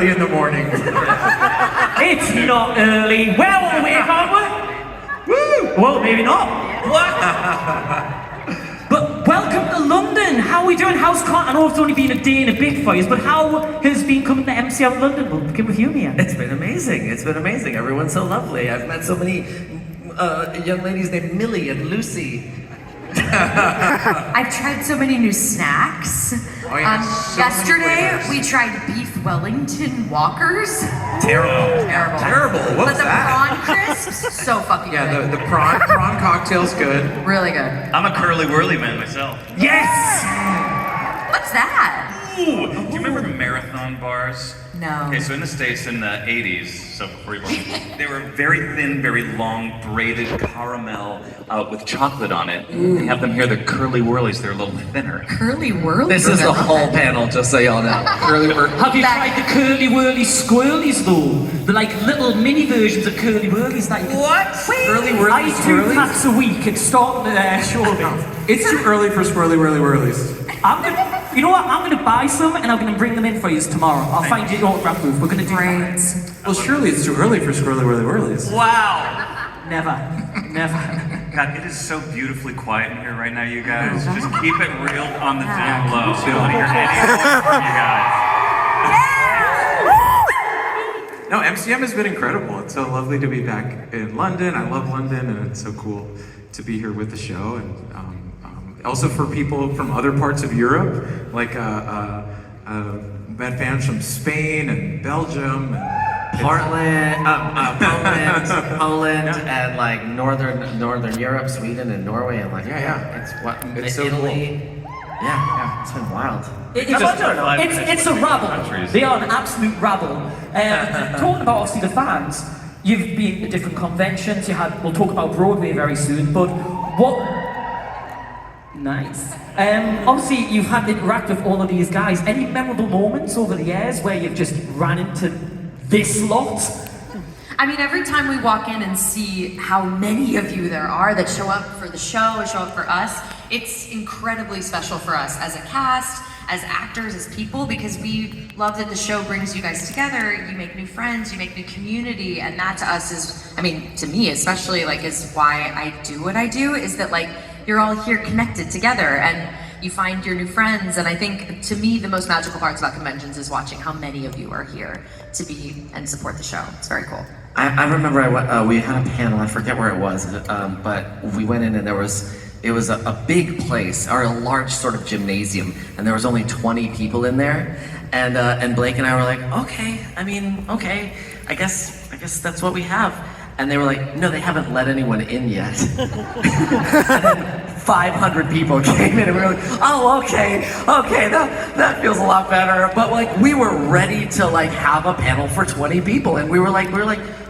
early in the morning. It's not early. We're awake, aren't we? Woo! Well, maybe not. What? But welcome to London. How are we doing? How's I know it's only been a day and a bit for you, but how has been coming to MCM London? We'll begin with you, Amir. It's been amazing. It's been amazing. Everyone's so lovely. I've met so many young ladies named Millie and Lucy. I've tried so many new snacks. Oh, yeah, so yesterday we tried beef Wellington Walkers. Terrible. Terrible. What But was the that? prawn crisps, so fucking Yeah, good. the prawn cocktail's good. Really good. I'm a curly whirly man myself. Yes! What's that? Ooh, do you remember marathon bars? No. Okay, so in the States in the 80s, so before you were born, they were very thin, very long, braided caramel with chocolate on it. They have them here, they're curly whirlies, they're a little thinner. Curly whirly? This is the whole panel, just so y'all know. Have you tried the curly whirly squirrelies though? They're like little mini versions of curly whirlies that you can... What? Curly whirly I eat 2 packs a week. It's starting to show me. It's too early for swirly whirly whirlies. You know what? I'm gonna buy some and I'm gonna bring them in for you tomorrow. I'll find you an autograph booth. We're gonna do Great. that. Well, surely it's too early for swirly whirly whirlies. Wow! Never. God, it is so beautifully quiet in here right now, you guys. Just keep it real on the down low. So I hear any more from you guys. No, MCM has been incredible. It's so lovely to be back in London. I love London, and it's so cool to be here with the show. And also for people from other parts of Europe, like met fans from Spain and Belgium. Poland, and like northern Europe, Sweden and Norway, and like It's so Italy. Yeah, it's been wild. It's a rabble. Countries. They are an absolute rabble. Talking about obviously the fans, you've been to different conventions. We'll talk about Broadway very soon. But what? Nice. Obviously, you've had to interact with all of these guys. Any memorable moments over the years where you've just ran into this lot? I mean, every time we walk in and see how many of you there are that show up for the show, show up for us, it's incredibly special for us as a cast, as actors, as people, because we love that the show brings you guys together. You make new friends, you make new community, and that to us is, I mean, to me especially, like, is why I do what I do, is that, like, you're all here connected together, and you find your new friends. And I think, to me, the most magical parts about conventions is watching how many of you are here to be and support the show. It's very cool. I remember we had a panel, I forget where it was, but we went in and it was a big place, or a large sort of gymnasium, and there was only 20 people in there, and Blake and I were like, okay, I guess that's what we have. And they were like, no, they haven't let anyone in yet. And then 500 people came in and we were like, oh, okay, that feels a lot better. But like, we were ready to like have a panel for 20 people, and we were like,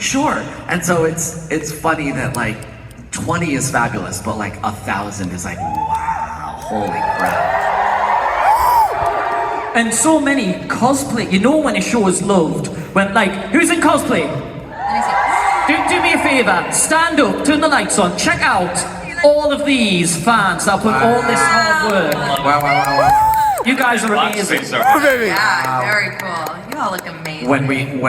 sure. And so it's funny that like 20 is fabulous, but like 1,000 is like, wow, holy crap. And so many cosplay. You know when a show is loved, when like, who's in cosplay? Let me see. Do me a favor, stand up, turn the lights on, check out all of these fans that put all this hard work. Wow. You guys are Lots of amazing. things so Yeah, very cool. You all look amazing. When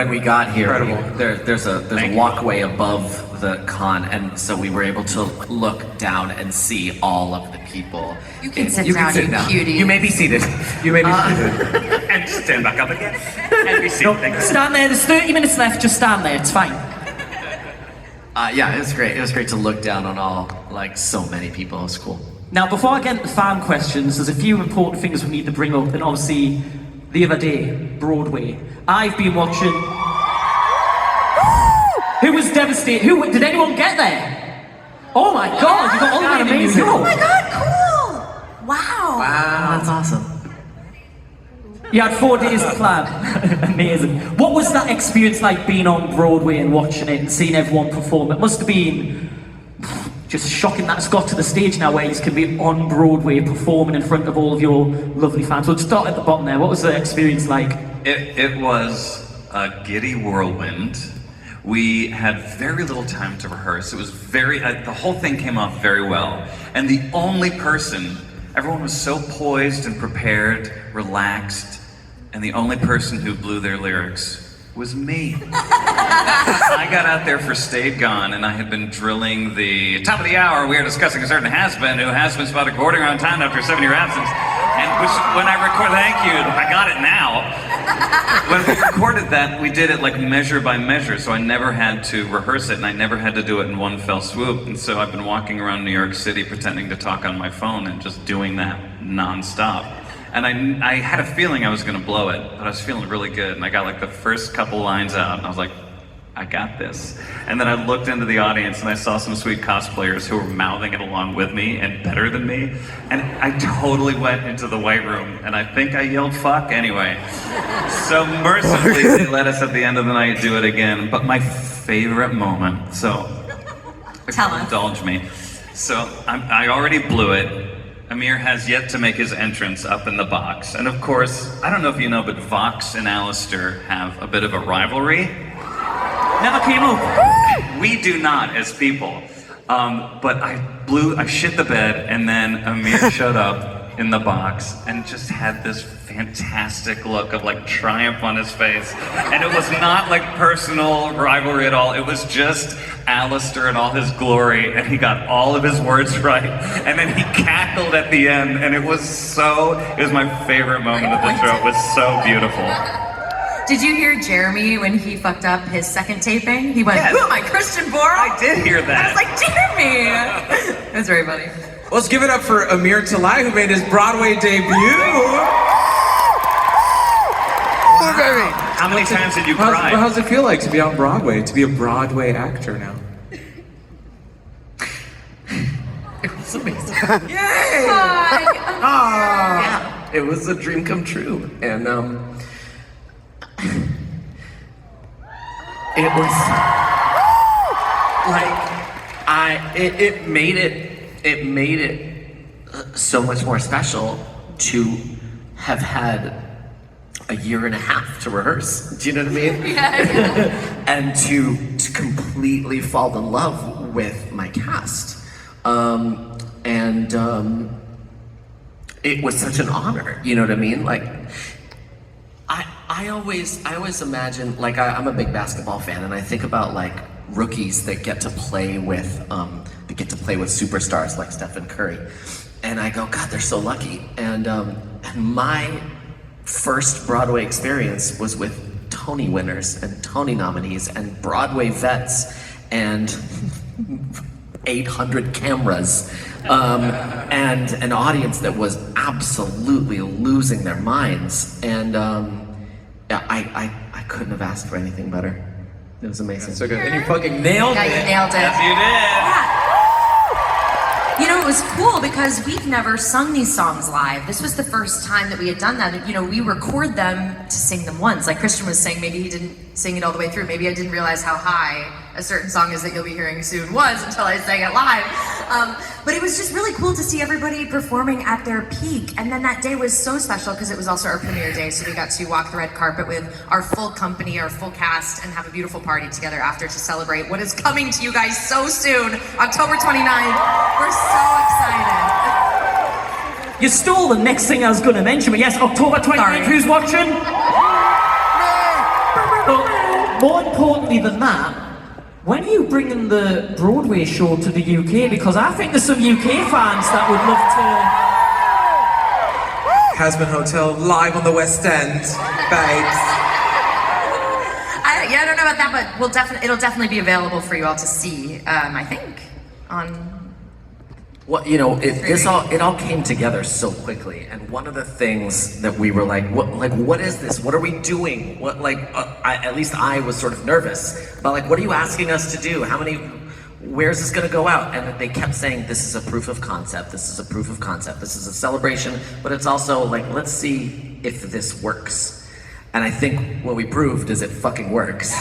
we got here, Incredible. there's a walkway above the con, and so we were able to look down and see all of the people. You can sit down, you cuties. You may be seated. And stand back up again. And be seated. Thank you. Stand there, there's 30 minutes left, just stand there, it's fine. Yeah, it was great. It was great to look down on so many people. It was cool. Now, before I get into the fan questions, there's a few important things we need to bring up, and obviously, the other day, Broadway. I've been watching... Who was devastated? Did anyone get there? Oh my God, you got all the way to New York. Oh my God, cool! Wow. Wow, that's awesome. You had 4 days to plan. Amazing. What was that experience like, being on Broadway and watching it and seeing everyone perform? It must have been just shocking that it's got to the stage now where you can be on Broadway performing in front of all of your lovely fans. We'll start at the bottom there. What was the experience like? It was a giddy whirlwind. We had very little time to rehearse. It was the whole thing came off very well. And the only person, everyone was so poised and prepared, relaxed, and the only person who blew their lyrics was me. I got out there for Stayed Gone, and I had been drilling the top of the hour. We are discussing a certain has-been who has been spotted boarding around town after a 7-year absence. And when I recorded, thank you, I got it now. When we recorded that, we did it like measure by measure, so I never had to rehearse it, and I never had to do it in one fell swoop. And so I've been walking around New York City pretending to talk on my phone and just doing that non-stop. And I had a feeling I was gonna blow it, but I was feeling really good. And I got like the first couple lines out, and I was like, I got this. And then I looked into the audience and I saw some sweet cosplayers who were mouthing it along with me and better than me. And I totally went into the white room, and I think I yelled fuck anyway. So mercifully, they let us at the end of the night do it again. But my favorite moment, so Tell us. indulge me. So I already blew it. Amir has yet to make his entrance up in the box. And of course, I don't know if you know, but Vox and Alastor have a bit of a rivalry. Never came up. We do not as people. But I shit the bed, and then Amir showed up in the box and just had this fantastic look of like triumph on his face. And it was not like personal rivalry at all. It was just Alastor in all his glory, and he got all of his words right. And then he cackled at the end, and it was my favorite moment of the show. It was so beautiful. Did you hear Jeremy when he fucked up his second taping? He went, Yes. "Who am I, Christian Borle?" I did hear I that. was like, Jeremy! It was very funny. Let's give it up for Amir Talai, who made his Broadway debut. How many times did you How's, cry? how's it feel like to be on Broadway, to be a Broadway actor now? It was amazing. Yay! Yeah, it was a dream come true, and it was like it made it so much more special to have had a year and a half to rehearse. Do you know what I mean? Yeah. And to completely fall in love with my cast. It was such an honor, you know what I mean? Like, I always imagine, like, I'm a big basketball fan, and I think about like rookies that get to play with superstars like Stephen Curry, and I go, God, they're so lucky. And my first Broadway experience was with Tony winners and Tony nominees and Broadway vets and 800 cameras, and an audience that was absolutely losing their minds. And yeah, I couldn't have asked for anything better. It was amazing. So good. And you fucking nailed Yeah, it. you nailed it. Yes, you did. Yeah. You know, it was cool because we've never sung these songs live. This was the first time that we had done that. You know, we record them to sing them once. Like Christian was saying, maybe he didn't sing it all the way through. Maybe I didn't realize how high a certain song is that you'll be hearing soon was until I sang it live. But it was just really cool to see everybody performing at their peak. And then that day was so special because it was also our premiere day. So we got to walk the red carpet with our full company, our full cast, and have a beautiful party together after to celebrate what is coming to you guys so soon, October 29th. We're so excited. You stole the next thing I was going to mention, but yes, October 29th, Sorry. who's watching? But more importantly than that, when are you bringing the Broadway show to the UK? Because I think there's some UK fans that would love Has-Been Hotel live on the West End, babes. I don't know about that, but it'll definitely be available for you all to see. I think on. Well, you know, it all came together so quickly, and one of the things that we were like, what is this? What are we doing? What, like, at least I was sort of nervous, but like, what are you asking us to do? Where's this gonna go out? And they kept saying, this is a proof of concept, this is a proof of concept, this is a celebration, but it's also like, let's see if this works. And I think what we proved is it fucking works.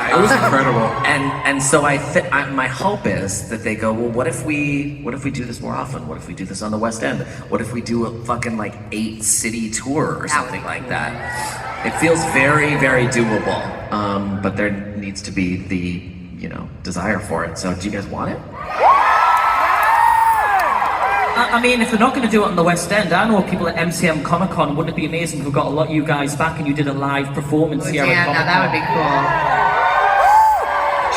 It was incredible. And so my hope is that they go, well, what if we do this more often? What if we do this on the West End? What if we do a fucking like 8-city tour or something like that? It feels very, very doable, but there needs to be the desire for it. So do you guys want it? I mean, if they're not going to do it on the West End, I know people at MCM Comic Con. Wouldn't it be amazing if we got a lot of you guys back and you did a live performance here at Damn, Comic now that would be cool.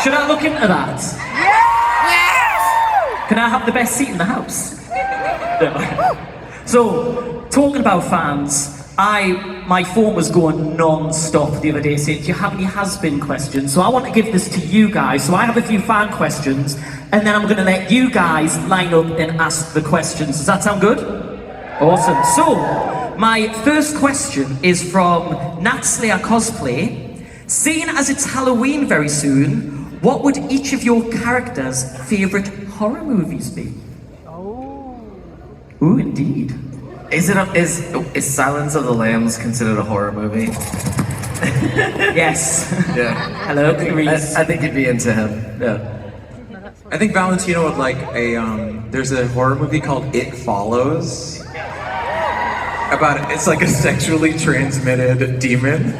Should I look into that? Yes! Can I have the best seat in the house? No. So, talking about fans, my phone was going non-stop the other day saying, do you have any has-been questions? So I want to give this to you guys. So I have a few fan questions, and then I'm going to let you guys line up and ask the questions. Does that sound good? Awesome. So, my first question is from Natslayer Cosplay. Seeing as it's Halloween very soon, what would each of your characters' favourite horror movies be? Ooh, indeed. Is Silence of the Lambs considered a horror movie? Yes. Yeah. Hello, Clarice. I think you'd be into him. Yeah. I think Valentino would like there's a horror movie called It Follows. It's like a sexually transmitted demon.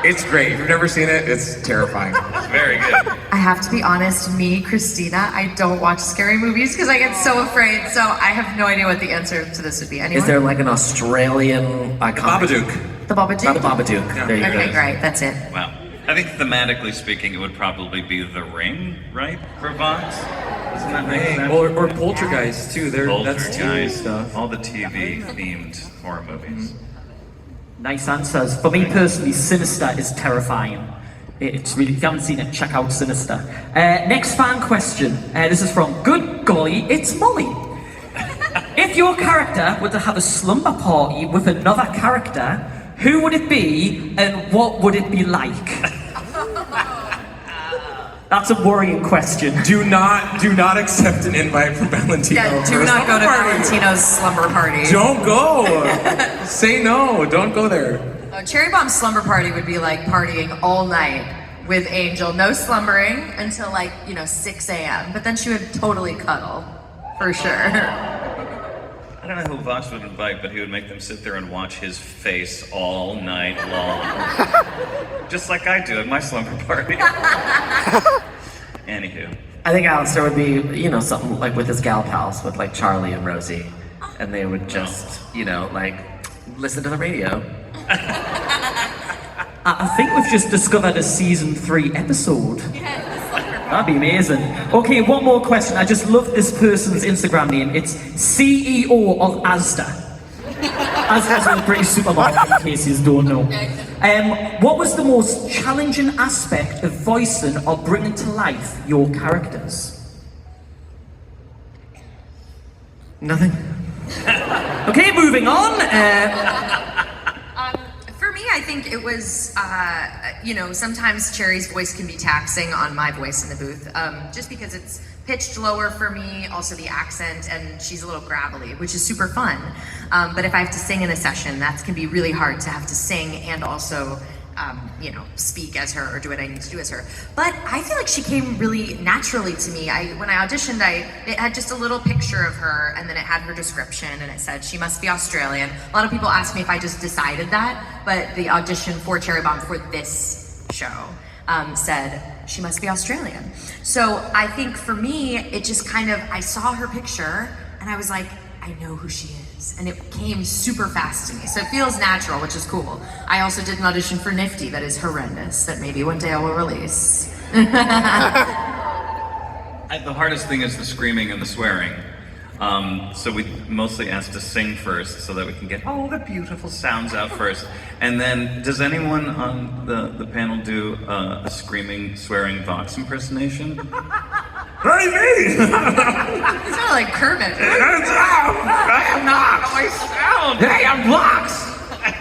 It's great. If you've never seen it, it's terrifying. It's very good. I have to be honest, me, Christina, I don't watch scary movies because I get so afraid. So I have no idea what the answer to this would be. Anyone? Is there like an Australian iconic? Babadook. The Babadook? The Babadook. Yeah. There you Okay, go. great. That's it. Wow. I think thematically speaking, it would probably be The Ring, right? For Vox? Doesn't that make sense? Or Poltergeist too. That's TV Poltergeist, stuff. all the TV themed horror movies. Nice answers. For me personally, Sinister is terrifying. It's really, if you haven't seen it, check out Sinister. Next fan question. This is from Good Golly, it's Molly. If your character were to have a slumber party with another character, who would it be and what would it be like? That's a worrying question. Do not accept an invite from Valentino. Yeah, for do a not go to slumber party. Valentino's slumber party. Don't go. Say no. Don't go there. Cherry Bomb's slumber party would be like partying all night with Angel. No slumbering until 6 a.m. But then she would totally cuddle, for sure. I don't know who Vox would invite, but he would make them sit there and watch his face all night long. Just like I do at my slumber party. Anywho. I think Alastor would be, something like with his gal pals, with like Charlie and Rosie, and they would just, listen to the radio. I think we've just discovered a season 3 episode. That'd be amazing. Okay, one more question. I just love this person's Instagram name. It's CEO of Asda. Asda's a British supermarket, in case you don't know. What was the most challenging aspect of voicing or bringing to life your characters? Nothing. Okay, moving on. For me, I think it was, sometimes Cherri's voice can be taxing on my voice in the booth, just because it's pitched lower for me, also the accent, and she's a little gravelly, which is super fun. But if I have to sing in a session, that can be really hard to have to sing and also, speak as her or do what I need to do as her. But I feel like she came really naturally to me. When I auditioned, it had just a little picture of her, and then it had her description, and it said she must be Australian. A lot of people ask me if I just decided that, but the audition for Cherry Bomb for this show said she must be Australian. So I think for me, it just I saw her picture, and I was like, I know who she is. And it came super fast to me. So it feels natural, which is cool. I also did an audition for Nifty that is horrendous, that maybe one day I will release. The hardest thing is the screaming and the swearing. So we mostly ask to sing first so that we can get all the beautiful sounds out first. And then, does anyone on the panel do a screaming, swearing Vox impersonation? Hey, me! It's not like Kermit. I am not. I sound. Hey, I'm Vox.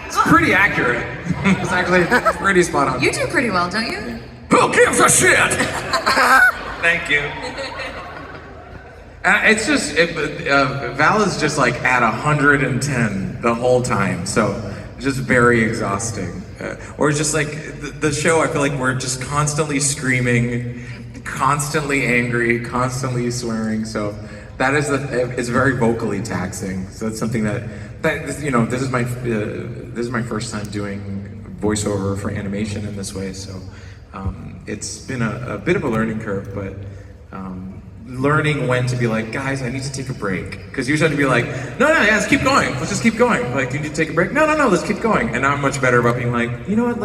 It's pretty accurate. It's actually pretty spot on. You do pretty well, don't you? Who gives a shit? Thank you. It's just Val is just at 110 the whole time, so just very exhausting. Or just the show, I feel like we're just constantly screaming, constantly angry, constantly swearing. So that is very vocally taxing. So it's something that this is my first time doing voiceover for animation in this way. So it's been a bit of a learning curve, but learning when to be like, guys, I need to take a break. Because usually I'd be like, no, yeah, let's keep going. Let's just keep going. Like, do you need to take a break? No, let's keep going. And now I'm much better about being like, you know what,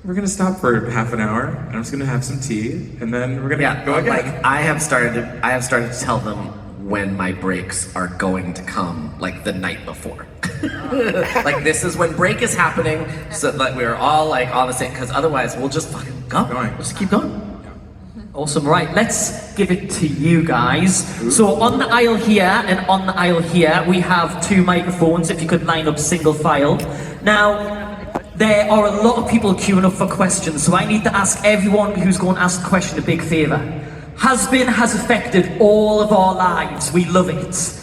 we're gonna stop for half an hour, and I'm just gonna have some tea, and then we're gonna go again. Like, I have started to tell them when my breaks are going to come, like the night before. Like, this is when break is happening, so that we're all like on the same, because otherwise we'll just fucking go. We'll just keep going. Awesome, right, let's give it to you guys. So on the aisle here and on the aisle here, we have 2 microphones, if you could line up single file. Now, there are a lot of people queuing up for questions, so I need to ask everyone who's going to ask a question a big favour. Has-been has affected all of our lives, we love it.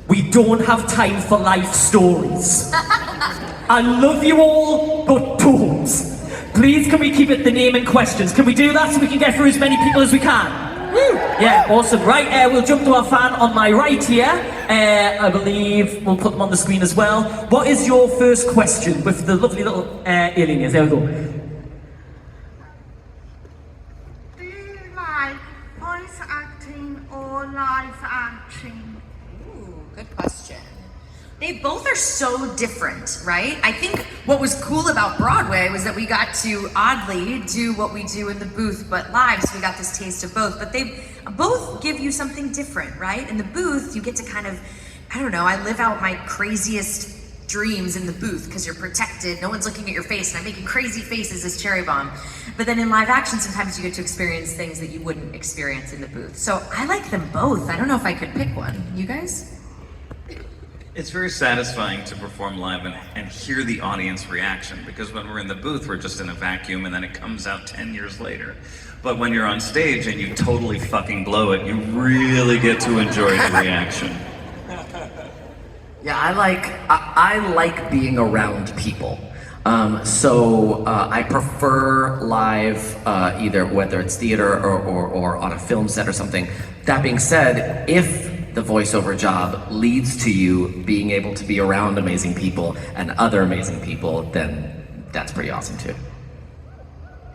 We don't have time for life stories. I love you all, but don't. Please, can we keep it the name and questions? Can we do that so we can get through as many people as we can? Woo! Yeah, awesome. Right, we'll jump to our fan on my right here. I believe we'll put them on the screen as well. What is your first question with the lovely little aliens? There we go. Do you like voice acting or live acting? Ooh, good question. They both are so different, right? I think what was cool about Broadway was that we got to oddly do what we do in the booth, but live, so we got this taste of both. But they both give you something different, right? In the booth, you get to kind of, I don't know, I live out my craziest dreams in the booth because you're protected, no one's looking at your face, and I'm making crazy faces as Cherry Bomb. But then in live action, sometimes you get to experience things that you wouldn't experience in the booth. So I like them both. I don't know if I could pick one. You guys? It's very satisfying to perform live and hear the audience reaction, because when we're in the booth, we're just in a vacuum and then it comes out 10 years later. But when you're on stage and you totally fucking blow it, you really get to enjoy the reaction. Yeah, I like being around people. So I prefer live, either whether it's theater or on a film set or something. That being said, if the voiceover job leads to you being able to be around amazing people and other amazing people, then that's pretty awesome too.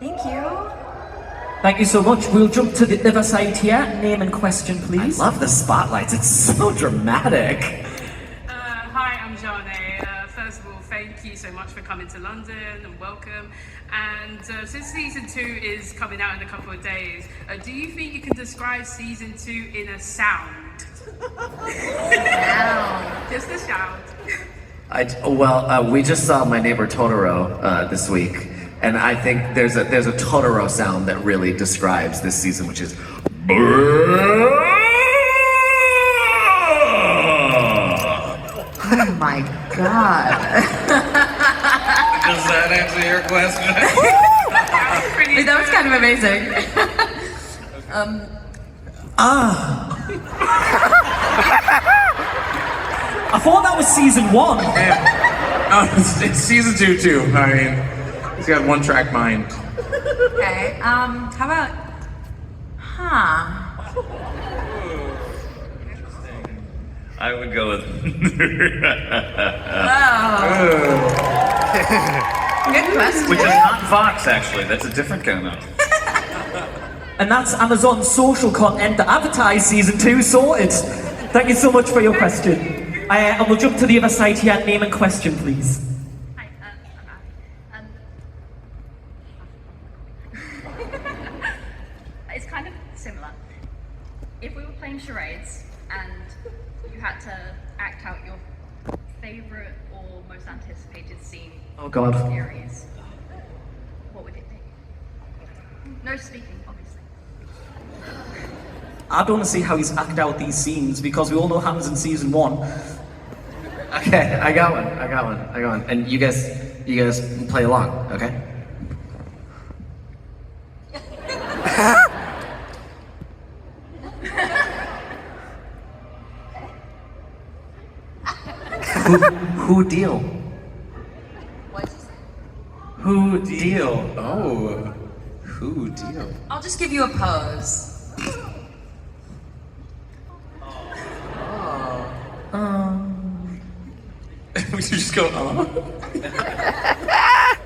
Thank you. Thank you so much. We'll jump to the other side here. Name and question, please. I love the spotlights. It's so dramatic. Hi, I'm Jane. First of all, thank you so much for coming to London and welcome. And since season 2 is coming out in a couple of days, do you think you can describe season 2 in a sound? Just a sound. We just saw My Neighbor Totoro this week, and I think there's a Totoro sound that really describes this season, which is. Oh my god. Does that answer your question? That was kind of amazing. I thought that was season 1. It's season 2 too. I mean, he's got 1-track mind. Okay, how about, I would go with. Good question. Which is not Vox, actually. That's a different kind of. And that's Amazon's social content to advertise season 2 sorted. Thank you so much for your question. And we'll jump to the other side here. Name and question, please. Hi, it's kind of similar. If we were playing charades and you had to act out your favorite or most anticipated scene Oh God. in the series, what would it be? No speaking, obviously. I don't want to see how he's acted out these scenes because we all know what happens in season 1. Okay, I got one. And you guys play along, okay? Who deal? Who deal? Oh, who deal? I'll just give you a pose. We should just go, I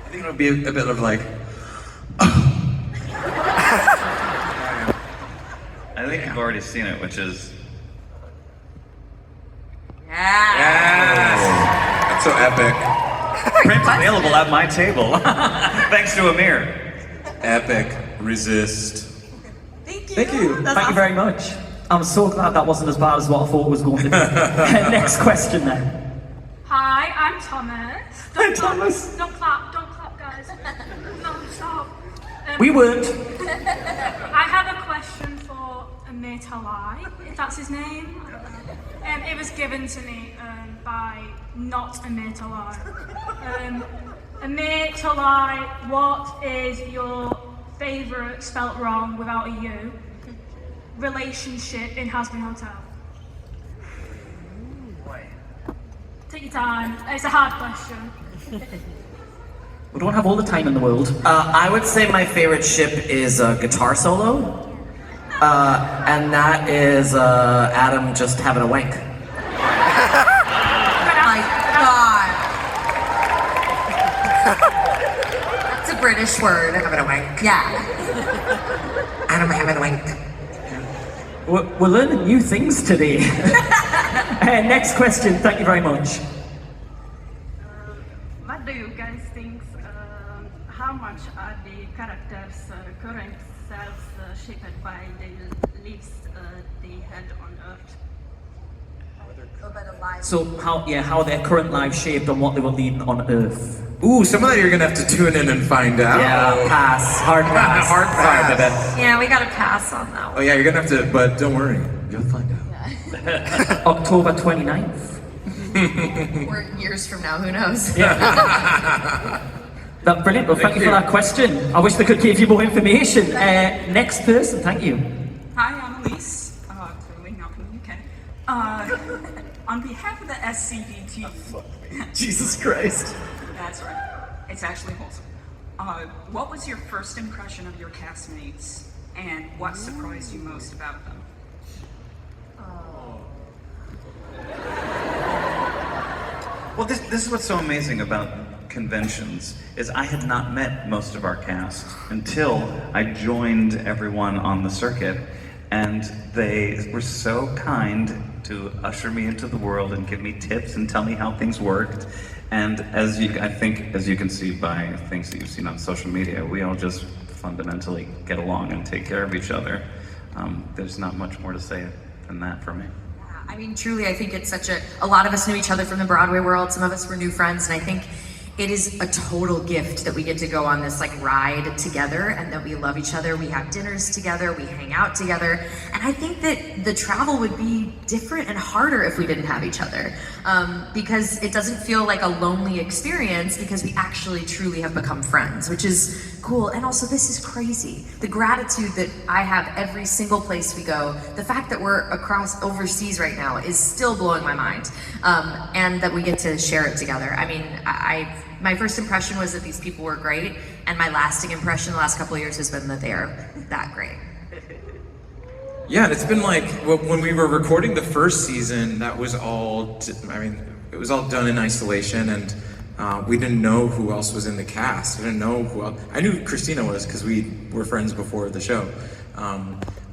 think it'll be a bit of like, I think already seen it, which is That's so epic. print available at my table. Thanks to Amir. Epic. Resist. Thank you. Thank you very much. I'm so glad that wasn't as bad as what I thought it was going to be. Next question then. Hi, I'm Thomas. Hi, Thomas. Don't clap, guys. No, stop. We weren't. I have a question for Amir Talai, if that's his name. It was given to me by not Amir Talai. Amir Talai, what is your favourite, spelt wrong without a U, relationship in Hasbin Hotel? Take your time. It's a hard question. We don't have all the time in the world. I would say my favorite ship is a guitar solo, and that is Adam just having a wank. My God. That's a British word. Having a wank. Yeah. Adam having a wank. We're learning new things today. Next question. Thank you very much. What do you guys think? How much are the characters' current selves shaped by the lives they had on Earth? So how are their current lives shaped on what they were leading on Earth? Ooh, some of that you're gonna have to tune in and find out. Yeah, pass. Hard pass. Hard pass. Yeah, we gotta pass on that Oh one. yeah, you're gonna have to, but don't worry, you'll find out. October 29th. Or years from now, who knows? That's brilliant. Well, thank you for that question. I wish they could give you more information. Next person, thank you. Hi, I'm Elise, clearly not from the UK. On behalf of the SCDT, Jesus Christ. that's right, it's actually wholesome. What was your first impression of your castmates, and what surprised you most about them? Well, this is what's so amazing about conventions, is I had not met most of our cast until I joined everyone on the circuit, and they were so kind to usher me into the world and give me tips and tell me how things worked. And as you can see by things that you've seen on social media, we all just fundamentally get along and take care of each other. There's not much more to say than that for me. I mean, truly, I think it's such a lot of us knew each other from the Broadway world. Some of us were new friends, and I think it is a total gift that we get to go on this like ride together and that we love each other. We have dinners together, we hang out together. And I think that the travel would be different and harder if we didn't have each other. Because it doesn't feel like a lonely experience because we actually truly have become friends, which is cool. And also this is crazy. The gratitude that I have every single place we go, the fact that we're across overseas right now is still blowing my mind. And that we get to share it together. I mean, my first impression was that these people were great, and my lasting impression the last couple of years has been that they are that great. Yeah, and it's been like when we were recording the first season, that was all. It was all done in isolation, and we didn't know who else was in the cast. I didn't know who else. I knew Christina was because we were friends before the show.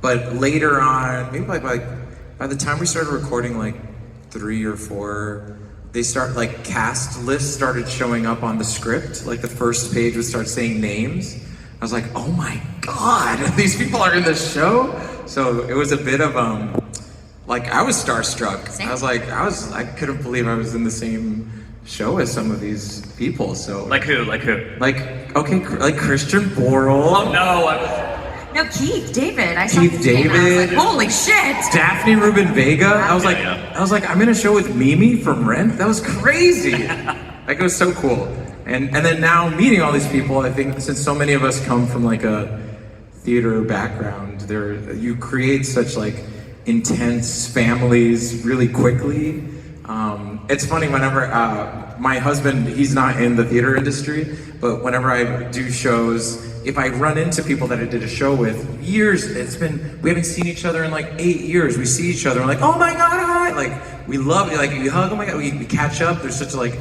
But later on, maybe by the time we started recording, like 3 or 4. They cast lists started showing up on the script. Like the first page would start saying names. I was like, oh my God, these people are in the show? So it was a bit of, I was starstruck. Same. I couldn't believe I was in the same show as some of these people, so. Like who? Like Christian Borle. Oh no, No, Keith David. I saw Keith his name, I was David. like, holy shit! Daphne Rubin Vega. I was like, I'm in a show with Mimi from Rent. That was crazy. Like it was so cool. And then now meeting all these people, I think since so many of us come from like a theater background, you create such like intense families really quickly. It's funny whenever my husband, he's not in the theater industry, but whenever I do shows, if I run into people that I did a show with, we haven't seen each other in like 8 years. We see each other and like, oh my God, hi! Like, we love it, like we hug, oh my God, we catch up. There's such like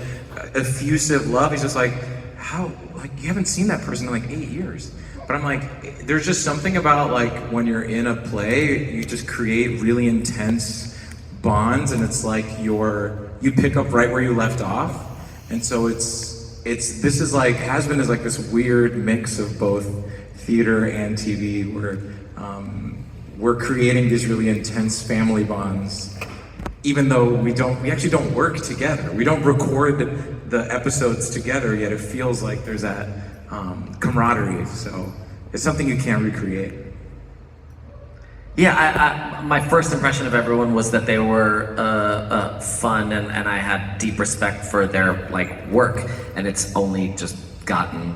effusive love. He's just like, how, like you haven't seen that person in like 8 years. But I'm like, there's just something about like when you're in a play, you just create really intense bonds, and it's like you pick up right where you left off, and so this is like Has Been is like this weird mix of both theater and TV, where we're creating these really intense family bonds, even though we actually don't work together. We don't record the episodes together, yet it feels like there's that camaraderie. So it's something you can't recreate. Yeah, my first impression of everyone was that they were fun, and I had deep respect for their like work, and it's only just gotten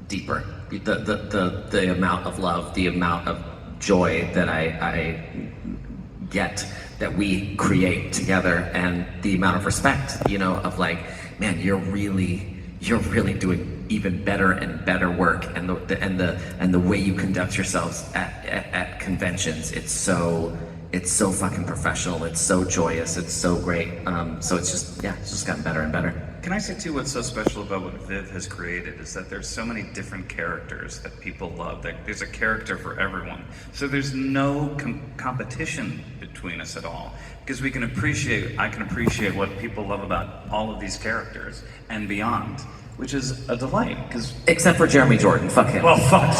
deeper. The amount of love, the amount of joy that I get that we create together, and the amount of respect, of like, man, you're really doing even better and better work, and the way you conduct yourselves at conventions, it's so fucking professional, it's so joyous, it's so great. So it's just gotten better and better. Can I say too, what's so special about what Viv has created is that there's so many different characters that people love. There's a character for everyone. So there's no competition between us at all. Because I can appreciate what people love about all of these characters and beyond, which is a delight. Except for Jeremy Jordan, fuck him. Well, fuck.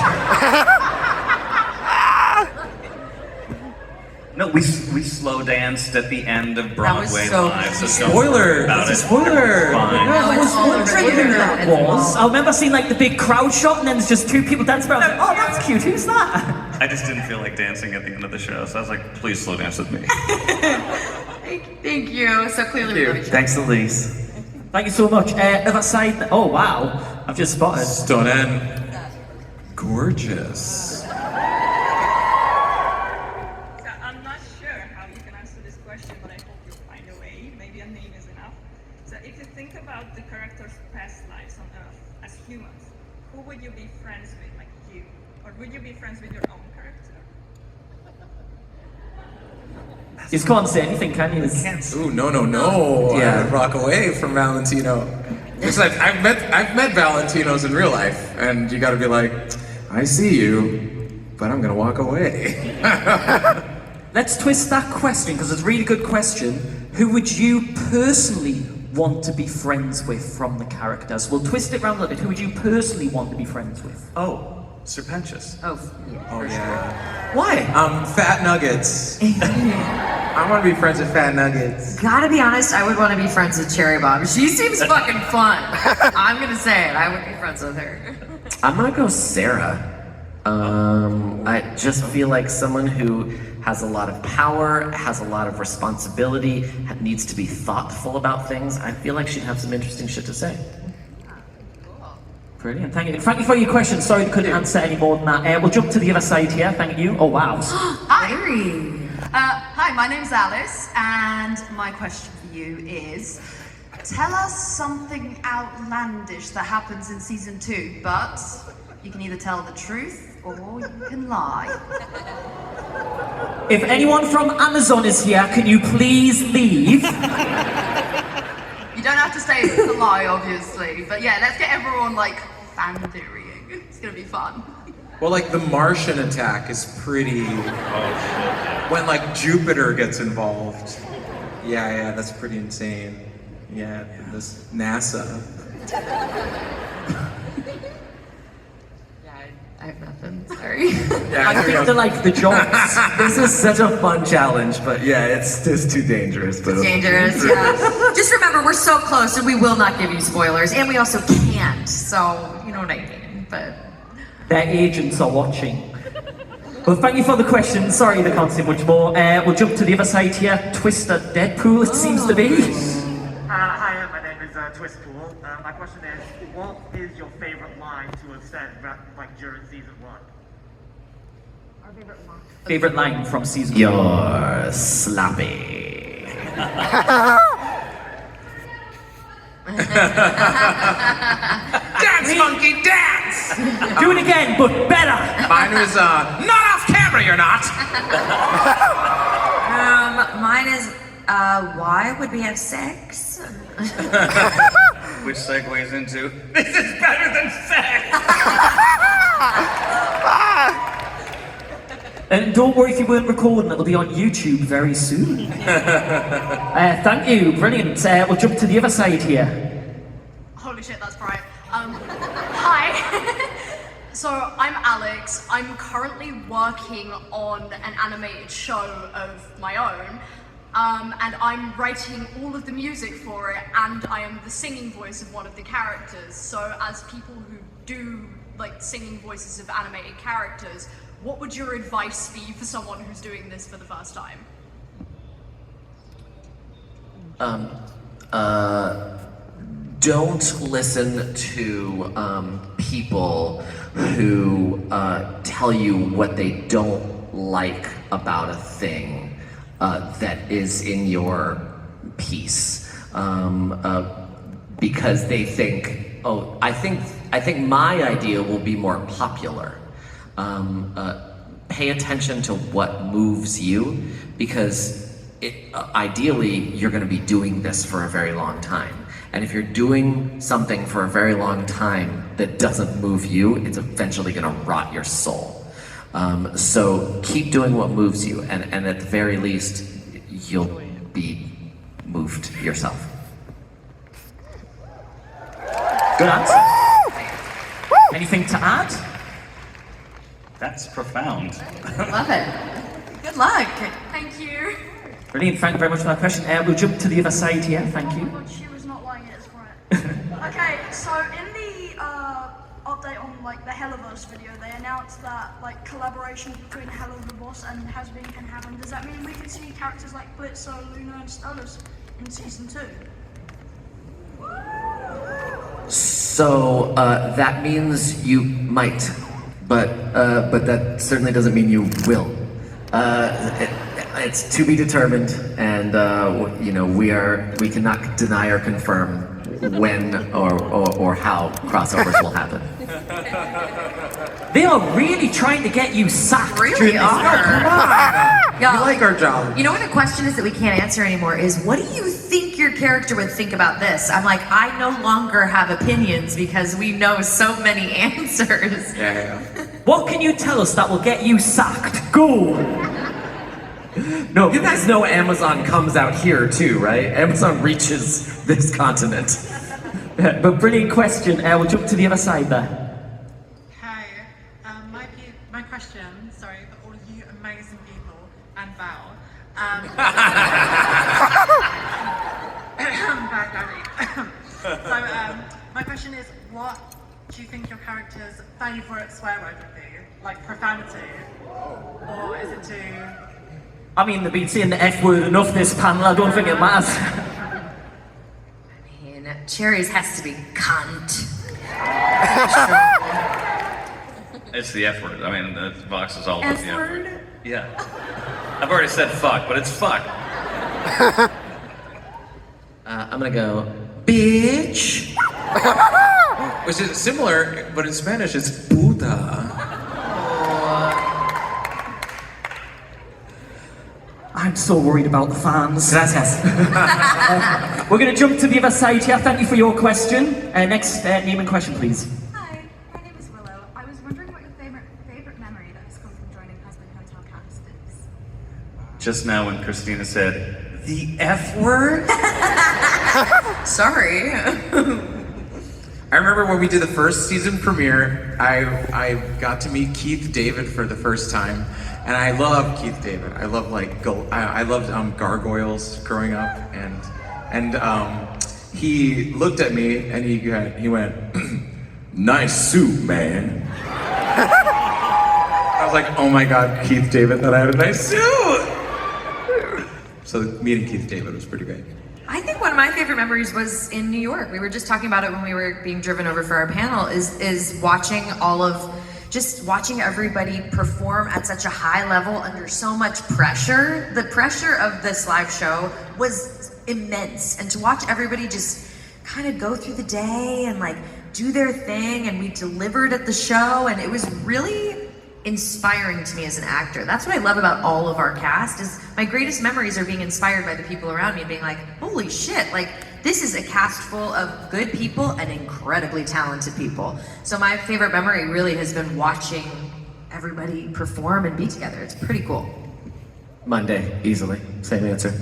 No, we slow danced at the end of Broadway Live. So spoiler! About It's a it. spoiler! Fine. I was wondering who that was. I remember seeing like the big crowd shot, and then there's just two people dancing around. I was like, oh, that's cute. Who's that? I just didn't feel like dancing at the end of the show, so I was like, please slow dance with me. Thank you. So clearly we love each other. Thanks, Elise. Thank you so much. Other side. Oh wow! I've just spotted. Stunning. Gorgeous. I'm not sure how you can answer this question, but I hope you'll find a way. Maybe a name is enough. So if you think about the characters' past lives on Earth as humans, who would you be friends with, like you? Or would you be friends with your own character? You just can't say anything, can you? Ooh, no. Yeah. I would rock away from Valentino. It's like I've met Valentinos in real life, and you got to be like, I see you, but I'm gonna walk away. Let's twist that question, because it's a really good question. Who would you personally want to be friends with from the characters? We'll twist it around a little bit. Who would you personally want to be friends with? Oh, Serpentious. Oh, yeah. Oh yeah. Why? Fat Nuggets. I want to be friends with Fat Nuggets. Gotta be honest, I would want to be friends with Cherri Bomb. She seems fucking fun. I'm gonna say it. I would be friends with her. I'm gonna go Sarah. I just feel like someone who has a lot of power, has a lot of responsibility, needs to be thoughtful about things. I feel like she'd have some interesting shit to say. Brilliant, thank you. Thank you for your question. Sorry we couldn't answer any more than that. We'll jump to the other side here. Thank you. Oh wow. Hi, my name's Alice, and my question for you is, tell us something outlandish that happens in season 2, but you can either tell the truth or you can lie. If anyone from Amazon is here, can you please leave? You don't have to say it's a lie, obviously, but yeah, let's get everyone like fan theorying. It's gonna be fun. Well, like the Martian attack is pretty. When like Jupiter gets involved. Yeah, that's pretty insane. Yeah, this NASA. I have nothing. Sorry. I think they're like the jokes. This is such a fun challenge, but yeah, it's too dangerous. But Dangerous, yeah. Just remember, we're so close, and we will not give you spoilers, and we also can't. So you know what I mean. But their agents are watching. Well, thank you for the question. Sorry, they can't say much more. We'll jump to the other side here. Twister Deadpool, it seems to be. Hi, my name is Twistpool. My question is, what is your favorite line to have said like during season 1? Our favorite line. Favorite line from season 1. You're sloppy. Dance, monkey, dance! Do it again, but better! Mine was, not off camera, you're not! Mine is, why would we have sex? Which segues into, this is better than sex! And don't worry if you weren't recording, it'll be on YouTube very soon. Thank you, brilliant. We'll jump to the other side here. Holy shit, that's bright. Hi. So I'm Alex. I'm currently working on an animated show of my own. And I'm writing all of the music for it, and I am the singing voice of one of the characters. So as people who do like singing voices of animated characters, what would your advice be for someone who's doing this for the first time? Don't listen to people who tell you what they don't like about a thing that is in your piece, because they think, oh, I think my idea will be more popular. Pay attention to what moves you, because ideally you're going to be doing this for a very long time. And if you're doing something for a very long time that doesn't move you, it's eventually going to rot your soul. So keep doing what moves you, and at the very least, you'll be moved yourself. Good answer. Anything to add? That's profound. Love it. Good luck. Thank you. Brilliant, thank you very much for that question. We'll jump to the other side here, thank you. Oh my god, she was not lying, it's right. Okay, so in the update on like the Hellaverse video, they announced that like collaboration between Hellaverse and Has-Been can happen. Does that mean we could see characters like Blitzer, Luna, and Stardust in season 2? So that means you might, but that certainly doesn't mean you will. It's to be determined, and we cannot deny or confirm when or how crossovers will happen. They are really trying to get you sacked. Really are. Come on. Y'all, We like our job. You know what the question is that we can't answer anymore is, what do you think your character would think about this? I'm like, I no longer have opinions because we know so many answers. Yeah. What can you tell us that will get you sacked? Go! No, you guys know Amazon comes out here too, right? Amazon reaches this continent. But brilliant question. We'll jump to the other side there. Hi, my question, sorry, for all of you amazing people and Val. Bad Daddy. So, my question is, what do you think your character's favourite swear word would be? Like profanity? Or is it too... I mean, they've been saying the F word enough this panel, I don't think it matters. I mean, Cherri's has to be cunt. It's the F word. I mean, the box is all about the F F-word? word. Yeah. I've already said fuck, but it's fuck. I'm gonna go, bitch. Which is similar, but in Spanish it's puta. I'm so worried about the fans. Gracias. We're going to jump to the other side here. Thank you for your question. Next, name and question, please. Hi, my name is Willow. I was wondering what your favorite memory that has come from joining Husband Hotel cast is. Just now when Christina said, the F word? Sorry. I remember when we did the first season premiere, I got to meet Keith David for the first time, and I love Keith David. I love I loved gargoyles growing up, and he looked at me and he went, "Nice suit, man." I was like, "Oh my God, Keith David, that I had a nice suit." So meeting Keith David was pretty great. I think one of my favorite memories was in New York. We were just talking about it when we were being driven over for our panel, is watching watching everybody perform at such a high level under so much pressure. The pressure of this live show was immense, and to watch everybody just kind of go through the day and like do their thing, and we delivered at the show, and it was really inspiring to me as an actor. That's what I love about all of our cast, is my greatest memories are being inspired by the people around me, being like, holy shit, like this is a cast full of good people and incredibly talented people. So my favorite memory really has been watching everybody perform and be together. It's pretty cool. Monday, easily. Same answer.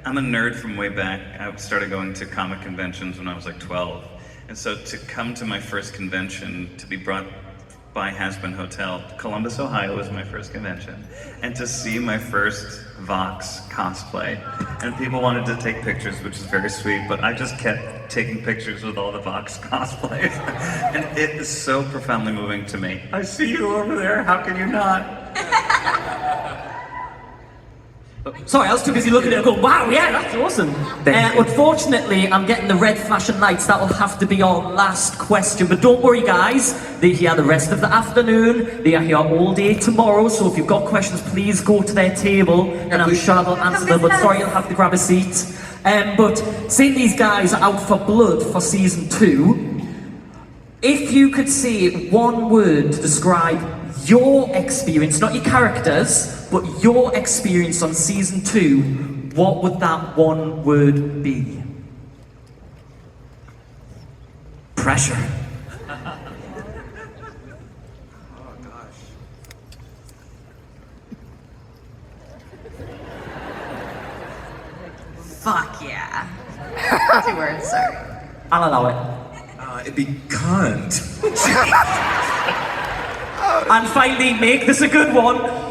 I'm a nerd from way back. I started going to comic conventions when I was like 12. And so to come to my first convention, to be brought by Has-Been Hotel, Columbus, Ohio was my first convention. And to see my first Vox cosplay. And people wanted to take pictures, which is very sweet, but I just kept taking pictures with all the Vox cosplays. And it is so profoundly moving to me. I see you over there, how can you not? Sorry, I was too busy looking at it and going, wow, yeah, that's awesome. Unfortunately, I'm getting the red flashing lights. That'll have to be our last question. But don't worry, guys. They're here the rest of the afternoon. They are here all day tomorrow. So if you've got questions, please go to their table. And I'm sure they'll answer them. But sorry, you'll have to grab a seat. But seeing these guys are out for blood for season 2, if you could say one word to describe your experience, not your characters, but your experience on season 2, what would that one word be? Pressure. Oh gosh. Fuck yeah. 2 words, sorry. I'll allow it. It'd be cunt. And finally, make this a good one.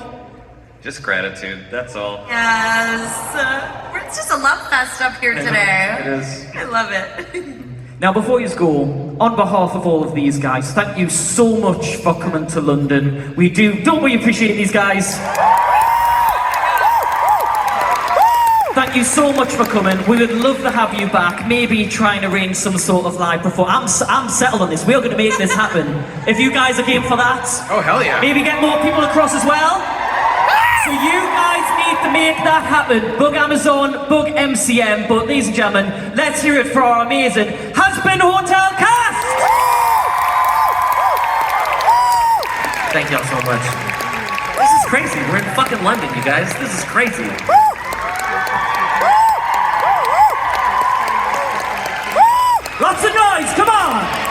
Just gratitude, that's all. Yes. It's just a love fest up here today. It is. I love it. Now, before you go, on behalf of all of these guys, thank you so much for coming to London. Don't we appreciate these guys? Thank you so much for coming. We would love to have you back. Maybe try and arrange some sort of live performance. I'm settled on this. We're going to make this happen. If you guys are game for that. Oh, hell yeah. Maybe get more people across as well. So you guys need to make that happen. Bug Amazon, Bug MCM. But ladies and gentlemen, let's hear it for our amazing Has-Been Hotel cast! Thank y'all so much. This is crazy. We're in fucking London, you guys. This is crazy. Lots of noise, come on!